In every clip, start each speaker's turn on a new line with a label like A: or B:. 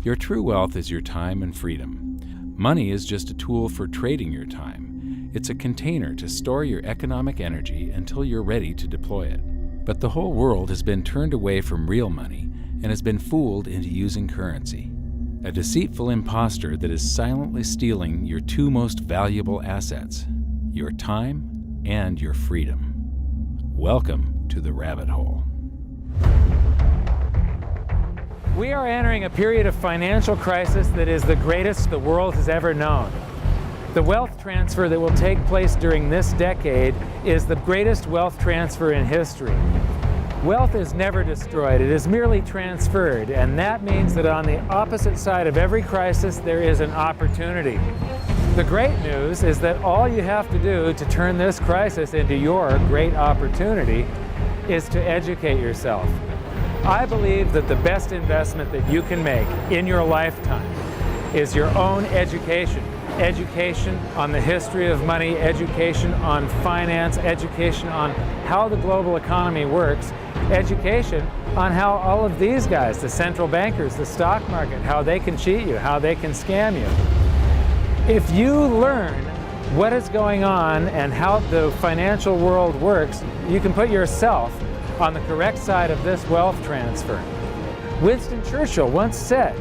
A: Your true wealth is your time and freedom. Money is just a tool for trading your time. It's a container to store your economic energy until you're ready to deploy it. But the whole world has been turned away from real money and has been fooled into using currency. A deceitful imposter that is silently stealing your two most valuable assets, your time and your freedom. Welcome to the rabbit hole.
B: We are entering a period of financial crisis that is the greatest the world has ever known. The wealth transfer that will take place during this decade is the greatest wealth transfer in history. Wealth is never destroyed, it is merely transferred, and that means that on the opposite side of every crisis there is an opportunity. The great news is that all you have to do to turn this crisis into your great opportunity is to educate yourself. I believe that the best investment that you can make in your lifetime is your own education. Education on the history of money, education on finance, education on how the global economy works, education on how all of these guys, the central bankers, the stock market, how they can cheat you, how they can scam you. If you learn what is going on and how the financial world works, you can put yourself on the correct side of this wealth transfer. Winston Churchill once said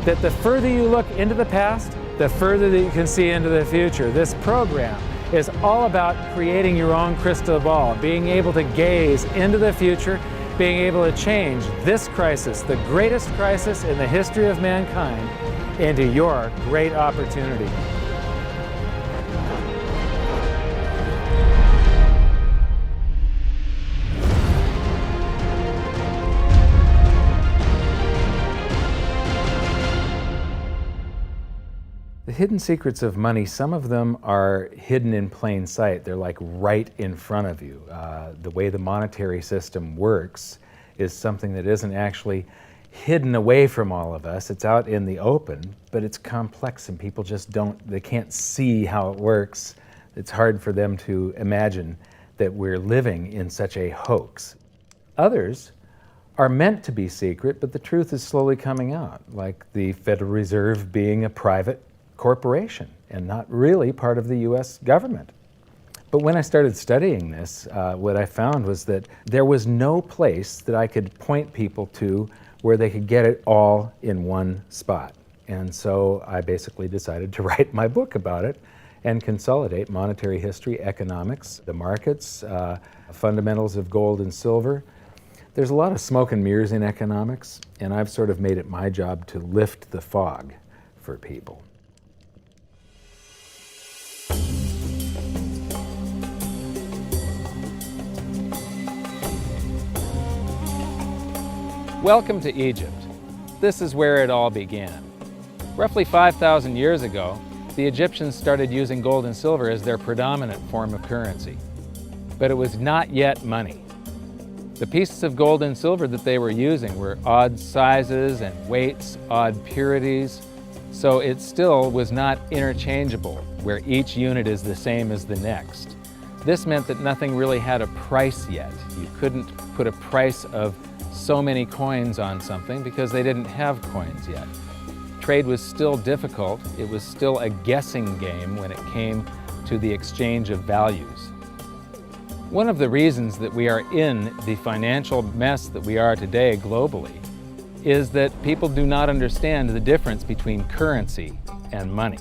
B: that the further you look into the past, the further that you can see into the future. This program is all about creating your own crystal ball, being able to gaze into the future, being able to change this crisis, the greatest crisis in the history of mankind, into your great opportunity. The hidden secrets of money, some of them are hidden in plain sight. They're like right in front of you. The way the monetary system works is something that isn't actually hidden away from all of us. It's out in the open, but it's complex and people just they can't see how it works. It's hard for them to imagine that we're living in such a hoax. Others are meant to be secret, but the truth is slowly coming out, like the Federal Reserve being a private corporation and not really part of the U.S. government. But when I started studying this, what I found was that there was no place that I could point people to where they could get it all in one spot. And so I basically decided to write my book about it and consolidate monetary history, economics, the markets, fundamentals of gold and silver. There's a lot of smoke and mirrors in economics, and I've sort of made it my job to lift the fog for people. Welcome to Egypt. This is where it all began. Roughly 5,000 years ago, the Egyptians started using gold and silver as their predominant form of currency. But it was not yet money. The pieces of gold and silver that they were using were odd sizes and weights, odd purities, so it still was not interchangeable, where each unit is the same as the next. This meant that nothing really had a price yet. You couldn't put a price of so many coins on something because they didn't have coins yet. Trade was still difficult. It was still a guessing game when it came to the exchange of values. One of the reasons that we are in the financial mess that we are today globally is that people do not understand the difference between currency and money.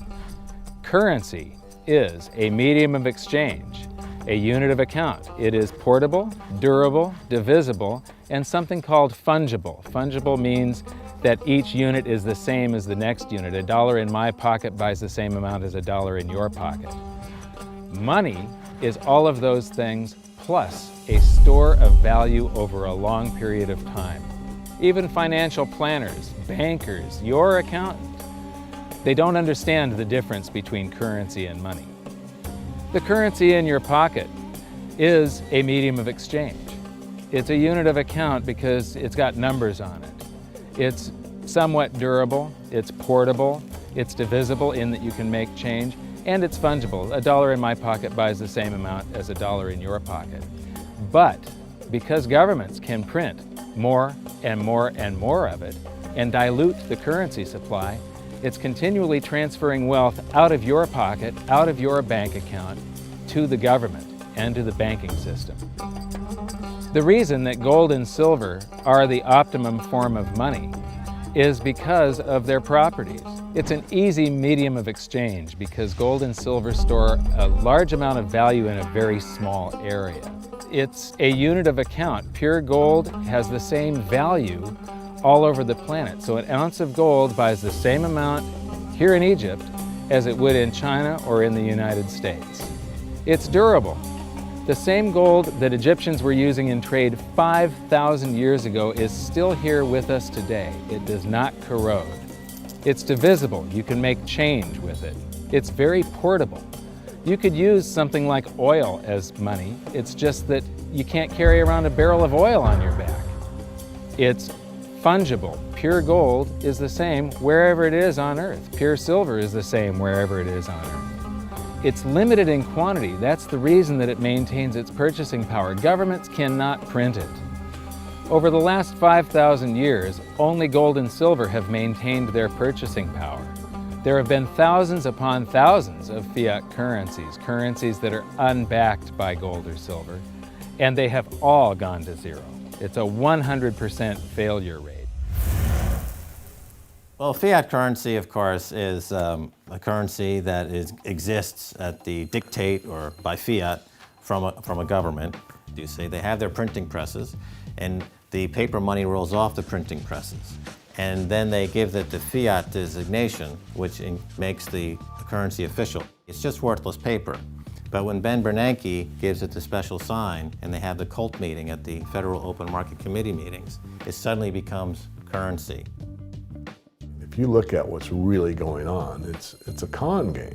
B: Currency is a medium of exchange, a unit of account. It is portable, durable, divisible, and something called fungible. Fungible means that each unit is the same as the next unit. $1 in my pocket buys the same amount as $1 in your pocket. Money is all of those things plus a store of value over a long period of time. Even financial planners, bankers, your accountant, they don't understand the difference between currency and money. The currency in your pocket is a medium of exchange. It's a unit of account because it's got numbers on it. It's somewhat durable, it's portable, it's divisible in that you can make change, and it's fungible. $1 in my pocket buys the same amount as $1 in your pocket. But because governments can print more and more and more of it, and dilute the currency supply, it's continually transferring wealth out of your pocket, out of your bank account, to the government and to the banking system. The reason that gold and silver are the optimum form of money is because of their properties. It's an easy medium of exchange because gold and silver store a large amount of value in a very small area. It's a unit of account. Pure gold has the same value all over the planet. So an ounce of gold buys the same amount here in Egypt as it would in China or in the United States. It's durable. The same gold that Egyptians were using in trade 5,000 years ago is still here with us today. It does not corrode. It's divisible. You can make change with it. It's very portable. You could use something like oil as money. It's just that you can't carry around a barrel of oil on your back. It's fungible. Pure gold is the same wherever it is on Earth. Pure silver is the same wherever it is on Earth. It's limited in quantity. That's the reason that it maintains its purchasing power. Governments cannot print it. Over the last 5,000 years, only gold and silver have maintained their purchasing power. There have been thousands upon thousands of fiat currencies, currencies that are unbacked by gold or silver, and they have all gone to zero. It's a 100% failure rate.
C: Well, fiat currency, of course, is a currency that exists at the dictate or by fiat from a government. You see, they have their printing presses, and the paper money rolls off the printing presses. And then they give it the fiat designation, which makes the currency official. It's just worthless paper. But when Ben Bernanke gives it the special sign, and they have the cult meeting at the Federal Open Market Committee meetings, it suddenly becomes currency.
D: If you look at what's really going on, it's a con game.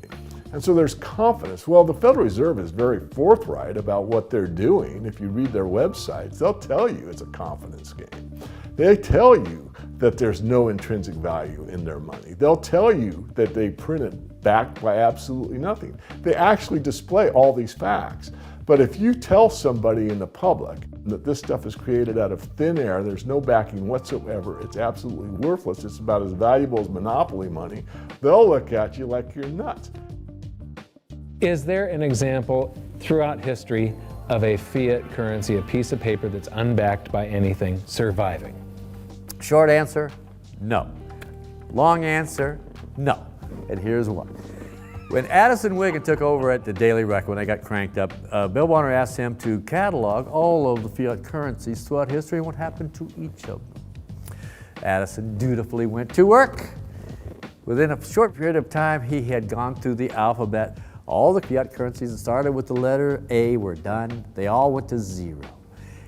D: And so there's confidence. Well, the Federal Reserve is very forthright about what they're doing. If you read their websites, they'll tell you it's a confidence game. They tell you that there's no intrinsic value in their money. They'll tell you that they print it backed by absolutely nothing. They actually display all these facts. But if you tell somebody in the public that this stuff is created out of thin air, there's no backing whatsoever, it's absolutely worthless, it's about as valuable as monopoly money, they'll look at you like you're nuts.
B: Is there an example throughout history of a fiat currency, a piece of paper that's unbacked by anything, surviving?
E: Short answer, no. Long answer, no. And here's why. When Addison Wiggin took over at the Daily Record, when they got cranked up, Bill Warner asked him to catalog all of the fiat currencies throughout history and what happened to each of them. Addison dutifully went to work. Within a short period of time, he had gone through the alphabet. All the fiat currencies that started with the letter A were done. They all went to zero.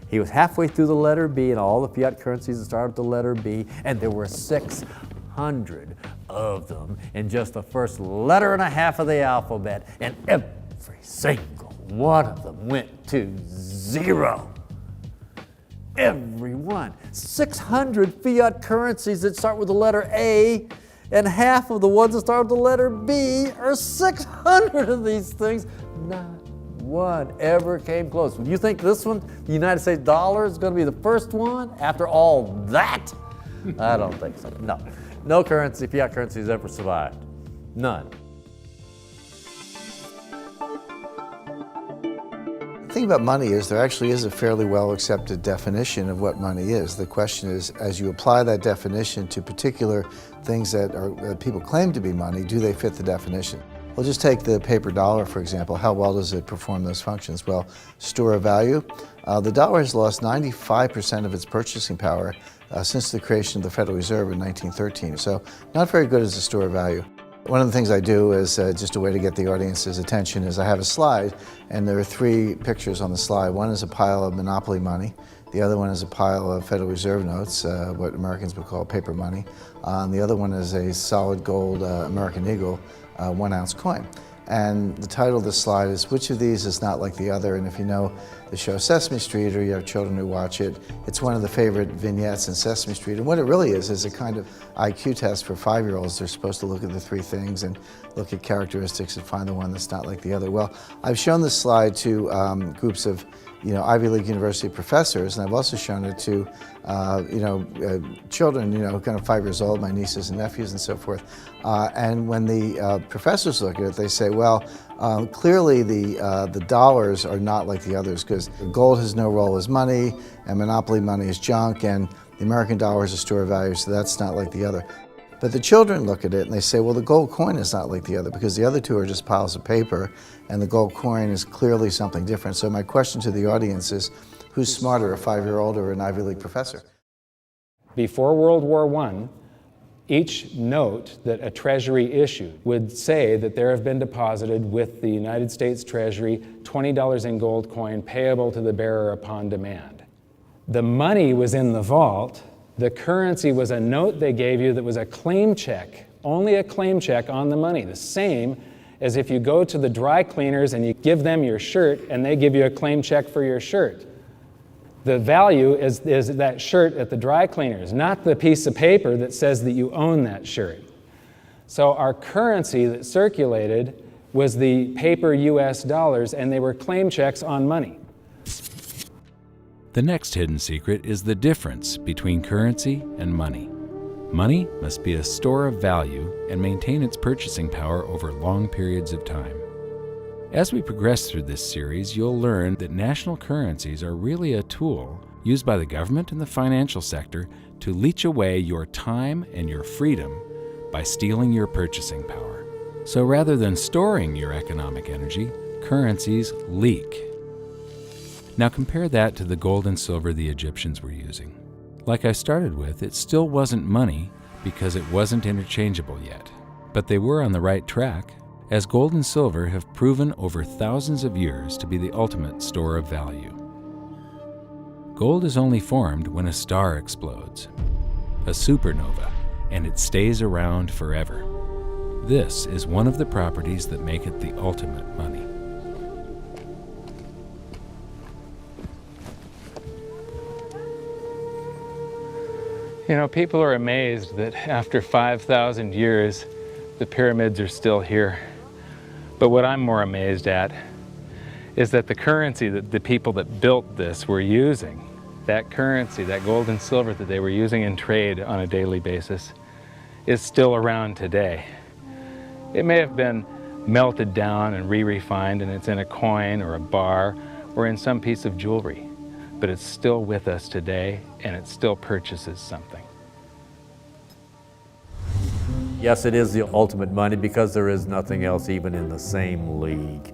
E: He was halfway through the letter B, and all the fiat currencies that started with the letter B, and there were 600 of them in just the first letter and a half of the alphabet, and every single one of them went to zero. Every one. 600 fiat currencies that start with the letter A, and half of the ones that start with the letter B are 600 of these things. Not one ever came close. You think this one, the United States dollar, is going to be the first one after all that? I don't think so. No. No currency, fiat currency has ever survived. None.
F: The thing about money is there actually is a fairly well accepted definition of what money is. The question is, as you apply that definition to particular things that people claim to be money, do they fit the definition? We'll just take the paper dollar, for example. How well does it perform those functions? Well, store of value. The dollar has lost 95% of its purchasing power since the creation of the Federal Reserve in 1913. So not very good as a store of value. One of the things I do is just a way to get the audience's attention is I have a slide, and there are 3 pictures on the slide. One is a pile of monopoly money. The other one is a pile of Federal Reserve notes, what Americans would call paper money. And the other one is a solid gold American Eagle 1-ounce coin. And the title of the slide is, which of these is not like the other? And if you know the show Sesame Street, or you have children who watch it, it's one of the favorite vignettes in Sesame Street. And what it really is a kind of IQ test for 5-year-olds. They're supposed to look at the 3 things and look at characteristics and find the one that's not like the other. Well, I've shown this slide to groups of Ivy League University professors, and I've also shown it to, children, kind of 5 years old, my nieces and nephews and so forth. And when the professors look at it, they say, well, clearly the dollars are not like the others, because gold has no role as money, and monopoly money is junk, and the American dollar is a store of value, so that's not like the other. But the children look at it and they say, well, the gold coin is not like the other, because the other two are just piles of paper, and the gold coin is clearly something different. So my question to the audience is, who's smarter, a 5-year-old or an Ivy League professor?
B: Before World War I, each note that a treasury issued would say that there have been deposited with the United States Treasury $20 in gold coin payable to the bearer upon demand. The money was in the vault. The currency was a note they gave you that was a claim check, only a claim check on the money, the same as if you go to the dry cleaners and you give them your shirt and they give you a claim check for your shirt. The value is that shirt at the dry cleaners, not the piece of paper that says that you own that shirt. So our currency that circulated was the paper US dollars, and they were claim checks on money.
A: The next hidden secret is the difference between currency and money. Money must be a store of value and maintain its purchasing power over long periods of time. As we progress through this series, you'll learn that national currencies are really a tool used by the government and the financial sector to leech away your time and your freedom by stealing your purchasing power. So rather than storing your economic energy, currencies leak. Now compare that to the gold and silver the Egyptians were using. Like I started with, it still wasn't money because it wasn't interchangeable yet. But they were on the right track, as gold and silver have proven over thousands of years to be the ultimate store of value. Gold is only formed when a star explodes, a supernova, and it stays around forever. This is one of the properties that make it the ultimate money.
B: People are amazed that after 5,000 years, the pyramids are still here. But what I'm more amazed at is that the currency that the people that built this were using, that currency, that gold and silver that they were using in trade on a daily basis, is still around today. It may have been melted down and re-refined, and it's in a coin or a bar or in some piece of jewelry, but it's still with us today, and it still purchases something.
E: Yes, it is the ultimate money because there is nothing else even in the same league.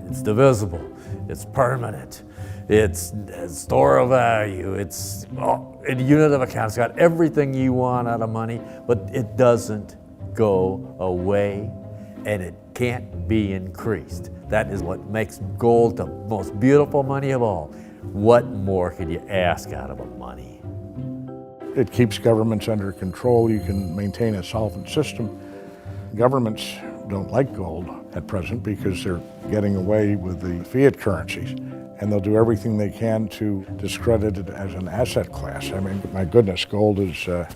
E: It's divisible, it's permanent, it's a store of value, it's a unit of account. It's got everything you want out of money, but it doesn't go away, and it can't be increased. That is what makes gold the most beautiful money of all. What more could you ask out of a money?
G: It keeps governments under control. You can maintain a solvent system. Governments don't like gold at present because they're getting away with the fiat currencies, and they'll do everything they can to discredit it as an asset class. I mean, my goodness, gold has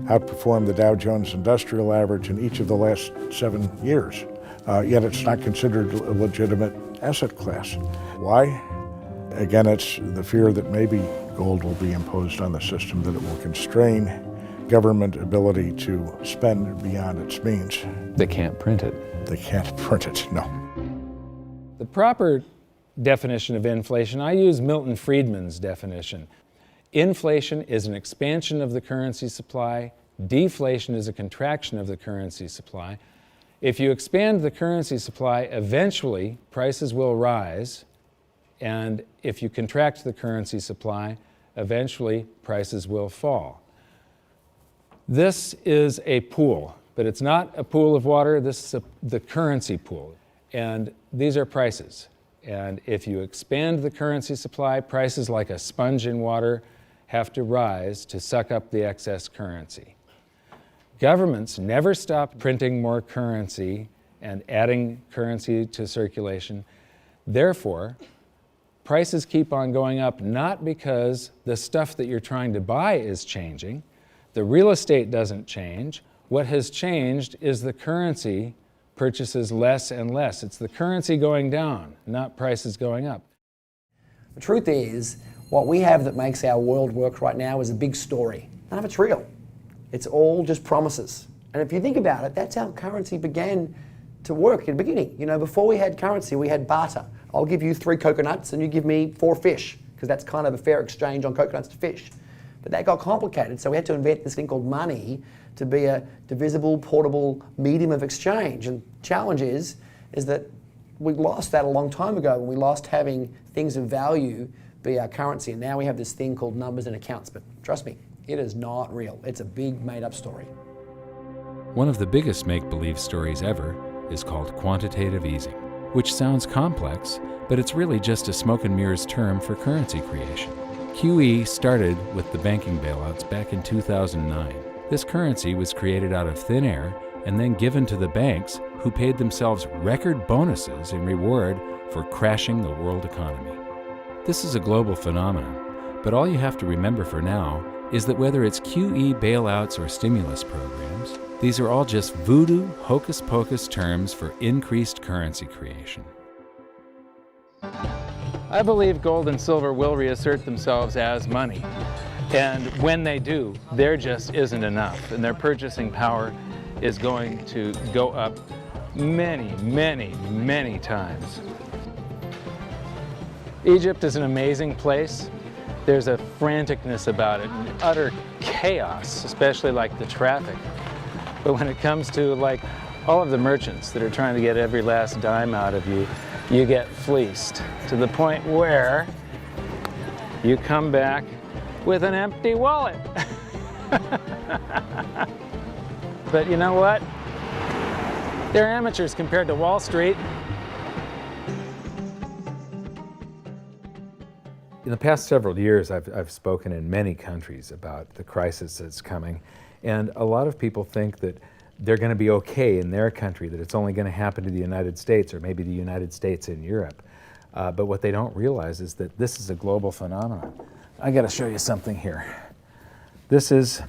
G: outperformed the Dow Jones Industrial Average in each of the last 7 years, yet it's not considered a legitimate asset class. Why? Again, it's the fear that maybe gold will be imposed on the system, that it will constrain government ability to spend beyond its means.
B: They can't print it.
G: They can't print it, no.
B: The proper definition of inflation, I use Milton Friedman's definition. Inflation is an expansion of the currency supply. Deflation is a contraction of the currency supply. If you expand the currency supply, eventually prices will rise. And if you contract the currency supply, eventually prices will fall. This is a pool, but it's not a pool of water. This is the currency pool. And these are prices. And if you expand the currency supply, prices like a sponge in water have to rise to suck up the excess currency. Governments never stop printing more currency and adding currency to circulation. Therefore, prices keep on going up, not because the stuff that you're trying to buy is changing. The real estate doesn't change. What has changed is the currency purchases less and less. It's the currency going down, not prices going up.
H: The truth is, what we have that makes our world work right now is a big story. None of it's real. It's all just promises. And if you think about it, that's how currency began to work in the beginning. You know, before we had currency, we had barter. I'll give you 3 coconuts and you give me 4 fish, because that's kind of a fair exchange on coconuts to fish. But that got complicated, so we had to invent this thing called money to be a divisible, portable medium of exchange. And the challenge is that we lost that a long time ago when we lost having things of value be our currency. And now we have this thing called numbers and accounts. But trust me, it is not real. It's a big made-up story.
A: One of the biggest make-believe stories ever is called quantitative easing, which sounds complex, but it's really just a smoke and mirrors term for currency creation. QE started with the banking bailouts back in 2009. This currency was created out of thin air and then given to the banks, who paid themselves record bonuses in reward for crashing the world economy. This is a global phenomenon, but all you have to remember for now is that whether it's QE bailouts or stimulus programs, these are all just voodoo, hocus-pocus terms for increased currency creation.
B: I believe gold and silver will reassert themselves as money. And when they do, there just isn't enough. And their purchasing power is going to go up many, many, many times. Egypt is an amazing place. There's a franticness about it, and utter chaos, especially like the traffic. But when it comes to like all of the merchants that are trying to get every last dime out of you, you get fleeced to the point where you come back with an empty wallet. But you know what? They're amateurs compared to Wall Street.
A: In the past several years, I've spoken in many countries about the crisis that's coming, and a lot of people think that they're going to be okay in their country, that it's only going to happen to the United States or maybe the United States in Europe. But what they don't realize is that this is a global phenomenon. I got to show you something here. This is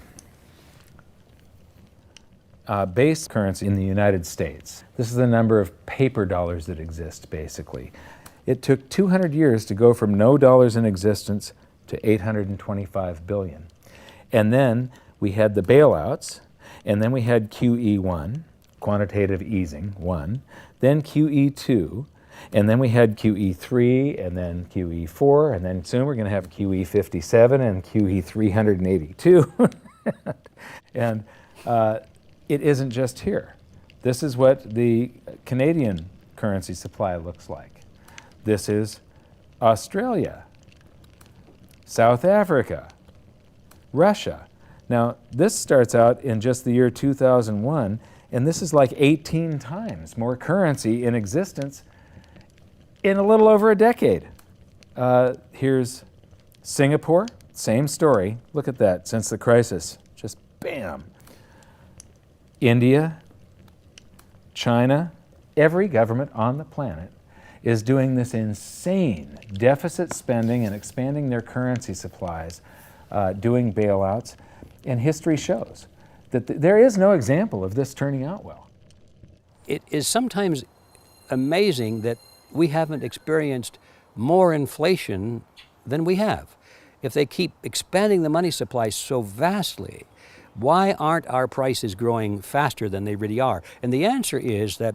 A: base currency in the United States. This is the number of paper dollars that exist, basically. It took 200 years to go from no dollars in existence to 825 billion. And then we had the bailouts, and then we had QE1, quantitative easing 1, then QE2, and then we had QE3, and then QE4, and then soon we're going to have QE57 and QE382. And it isn't just here. This is what the Canadian currency supply looks like. This is Australia, South Africa, Russia. Now, this starts out in just the year 2001, and this is like 18 times more currency in existence in a little over a decade. Here's Singapore, same story. Look at that, since the crisis, just bam. India, China, every government on the planet is doing this insane deficit spending and expanding their currency supplies, doing bailouts. And history shows that there is no example of this turning out well.
I: It is sometimes amazing that we haven't experienced more inflation than we have. If they keep expanding the money supply so vastly, why aren't our prices growing faster than they really are? And the answer is that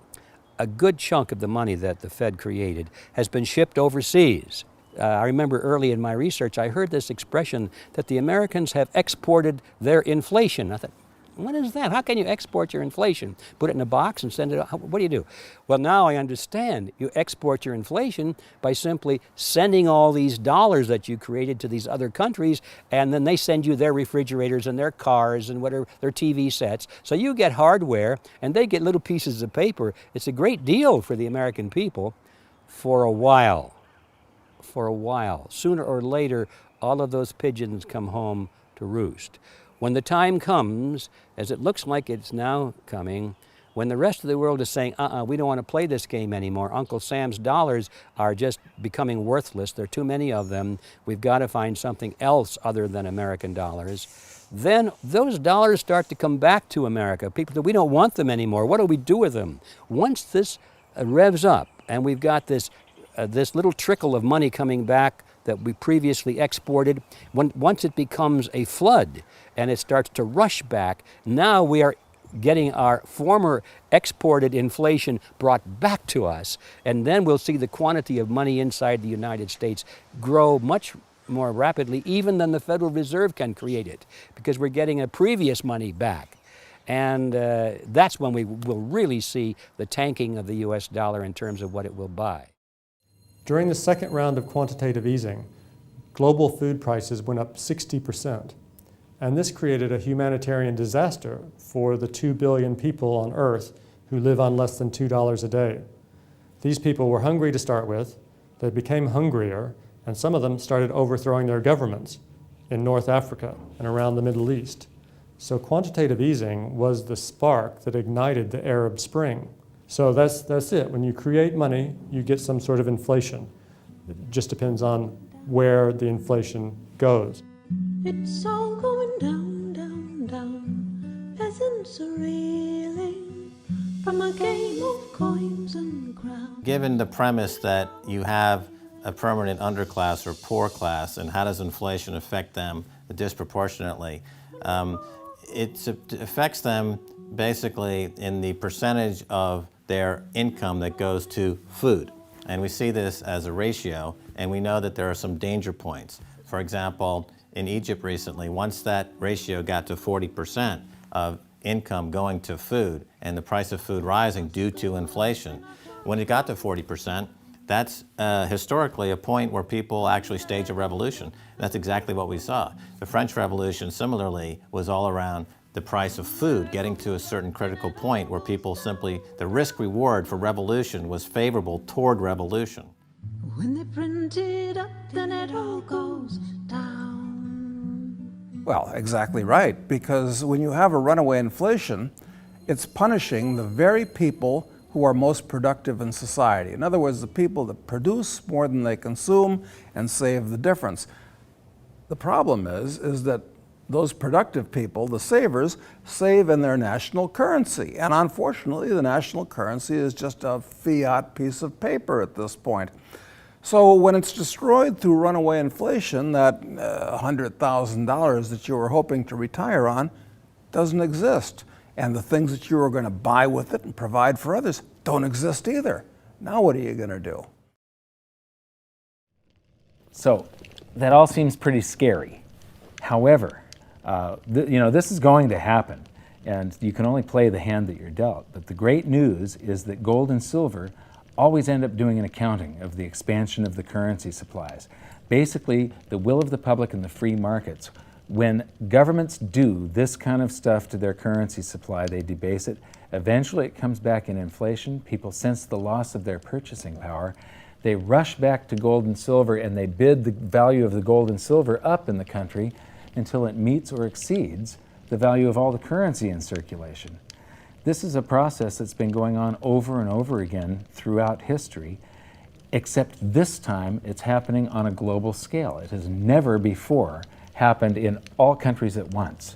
I: a good chunk of the money that the Fed created has been shipped overseas. I remember early in my research, I heard this expression that the Americans have exported their inflation. I thought, what is that? How can you export your inflation? Put it in a box and send it out? What do you do? Well, now I understand. You export your inflation by simply sending all these dollars that you created to these other countries, and then they send you their refrigerators and their cars and whatever, their TV sets. So you get hardware, and they get little pieces of paper. It's a great deal for the American people for a while. For a while. Sooner or later, all of those pigeons come home to roost. When the time comes, as it looks like it's now coming, when the rest of the world is saying, we don't want to play this game anymore, Uncle Sam's dollars are just becoming worthless, there are too many of them, we've got to find something else other than American dollars, then those dollars start to come back to America. People say, we don't want them anymore, what do we do with them? Once this revs up and we've got this little trickle of money coming back that we previously exported, once it becomes a flood and it starts to rush back, now we are getting our former exported inflation brought back to us, and then we'll see the quantity of money inside the United States grow much more rapidly even than the Federal Reserve can create it, because we're getting a previous money back. And that's when we will really see the tanking of the US dollar in terms of what it will buy.
J: During the second round of quantitative easing, global food prices went up 60%. And this created a humanitarian disaster for the 2 billion people on Earth who live on less than $2 a day. These people were hungry to start with, they became hungrier, and some of them started overthrowing their governments in North Africa and around the Middle East. So quantitative easing was the spark that ignited the Arab Spring. So that's it. When you create money, you get some sort of inflation. It just depends on where the inflation goes.
K: It's all going down, down, down. Peasants are reeling from a game of coins and crowns.
C: Given the premise that you have a permanent underclass or poor class, and how does inflation affect them disproportionately? It affects them basically in the percentage of their income that goes to food. And we see this as a ratio, and we know that there are some danger points. For example, in Egypt recently, once that ratio got to 40% of income going to food and the price of food rising due to inflation, when it got to 40%, that's historically a point where people actually stage a revolution. That's exactly what we saw. The French Revolution, similarly, was all around the price of food getting to a certain critical point where people simply, the risk-reward for revolution was favorable toward revolution.
K: When they print it up, then it all goes down.
L: Well, exactly right, because when you have a runaway inflation, it's punishing the very people who are most productive in society. In other words, the people that produce more than they consume and save the difference. The problem is that those productive people, the savers, save in their national currency. And unfortunately, the national currency is just a fiat piece of paper at this point. So when it's destroyed through runaway inflation, that $100,000 that you were hoping to retire on doesn't exist. And the things that you were going to buy with it and provide for others don't exist either. Now what are you going to do?
B: So that all seems pretty scary. However, this is going to happen, and you can only play the hand that you're dealt. But the great news is that gold and silver always end up doing an accounting of the expansion of the currency supplies. Basically, the will of the public and the free markets. When governments do this kind of stuff to their currency supply, they debase it. Eventually it comes back in inflation. People sense the loss of their purchasing power. They rush back to gold and silver, and they bid the value of the gold and silver up in the country until it meets or exceeds the value of all the currency in circulation. This is a process that's been going on over and over again throughout history, except this time it's happening on a global scale. It has never before happened in all countries at once.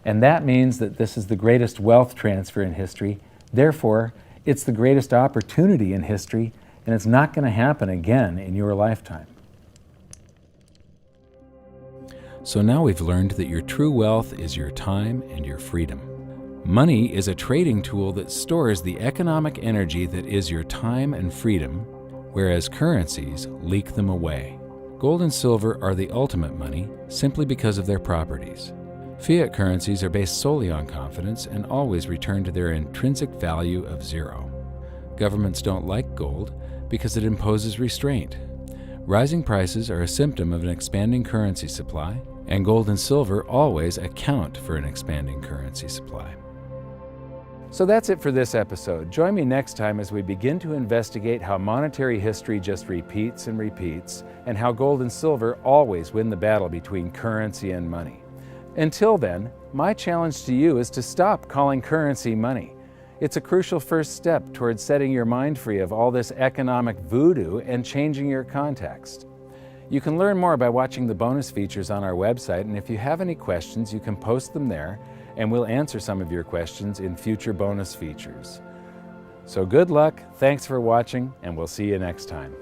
B: And that means that this is the greatest wealth transfer in history. Therefore, it's the greatest opportunity in history, and it's not going to happen again in your lifetime.
A: So now we've learned that your true wealth is your time and your freedom. Money is a trading tool that stores the economic energy that is your time and freedom, whereas currencies leak them away. Gold and silver are the ultimate money simply because of their properties. Fiat currencies are based solely on confidence and always return to their intrinsic value of zero. Governments don't like gold because it imposes restraint. Rising prices are a symptom of an expanding currency supply, and gold and silver always account for an expanding currency supply.
B: So that's it for this episode. Join me next time as we begin to investigate how monetary history just repeats and repeats, and how gold and silver always win the battle between currency and money. Until then, my challenge to you is to stop calling currency money. It's a crucial first step towards setting your mind free of all this economic voodoo and changing your context. You can learn more by watching the bonus features on our website, and if you have any questions, you can post them there, and we'll answer some of your questions in future bonus features. So good luck, thanks for watching, and we'll see you next time.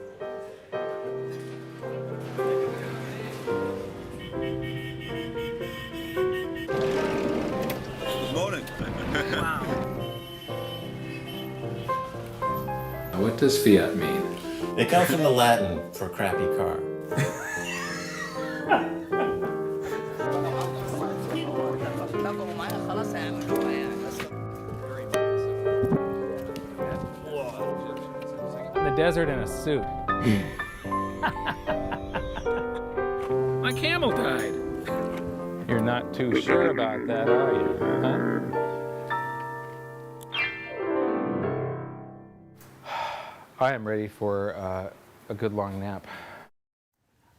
A: What does fiat mean?
C: It comes from the Latin for crappy car.
B: In the desert in a suit.
A: My camel died.
B: You're not too sure about that, are you? Huh? I am ready for a good long nap.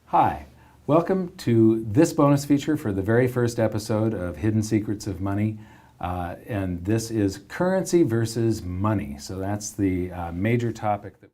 B: Hi, welcome to this bonus feature for the very first episode of Hidden Secrets of Money. And this is currency versus money. So that's the major topic that